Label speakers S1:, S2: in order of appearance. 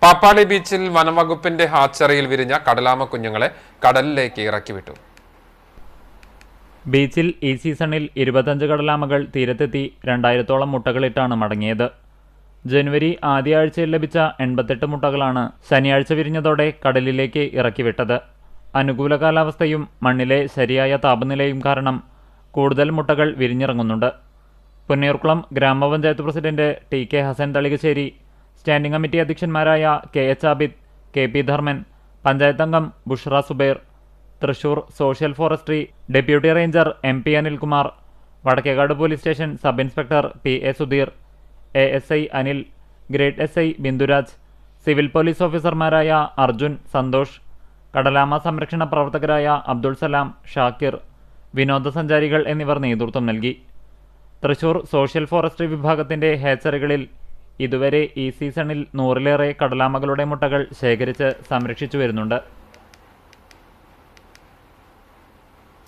S1: പാപ്പാളി ബീച്ചിൽ വനംവകുപ്പിന്റെ ഹാച്ചറിയിൽ വിരിഞ്ഞ കടലാമ കുഞ്ഞുങ്ങളെ കടലിലേക്ക് ഇറക്കിവിട്ടു.
S2: ബീച്ചിൽ ഈ സീസണിൽ 25 കടലാമകൾ തീരത്തെത്തി 2000-ഓളം മുട്ടകളിട്ടാണ് മടങ്ങിയത്. ജനുവരി ആദ്യ ആഴ്ചയിൽ ലഭിച്ച 88 മുട്ടകളാണ് ശനിയാഴ്ച വിരിഞ്ഞതോടെ കടലിലേക്ക് ഇറക്കിവിട്ടത്. അനുകൂല കാലാവസ്ഥയും മണ്ണിലെ ശരിയായ താപനിലയും കാരണം കൂടുതൽ മുട്ടകൾ വിരിഞ്ഞിറങ്ങുന്നുണ്ട്. Punnayurkulam Gramapanchayat president TK Hasan Thalikassery, standing committee അധ്യക്ഷന്മാരായ KH ആബിദ്, KP ധർമ്മൻ, പഞ്ചായത്ത് അംഗം Bushra Subair, Thrissur social forestry deputy ranger MP Anilkumar, Vadakkekad police station sub inspector PA Sudheer, ASI Anil, grade SI Binduraj, civil police ഓഫീസർമാരായ അർജുൻ, സന്തോഷ്, കടലാമ സംരക്ഷണ പ്രവർത്തകരായ അബ്ദുൾ സലാം, ഷാക്കിർ, വിനോദസഞ്ചാരികൾ എന്നിവർ നേതൃത്വം നൽകി. തൃശൂർ സോഷ്യൽ ഫോറസ്ട്രി വിഭാഗത്തിന്റെ ഹാച്ചറികളിൽ ഇതുവരെ ഈ സീസണിൽ 100-ലേറെ കടലാമകളുടെ മുട്ടകൾ ശേഖരിച്ച് സംരക്ഷിച്ചു വരുന്നുണ്ട്.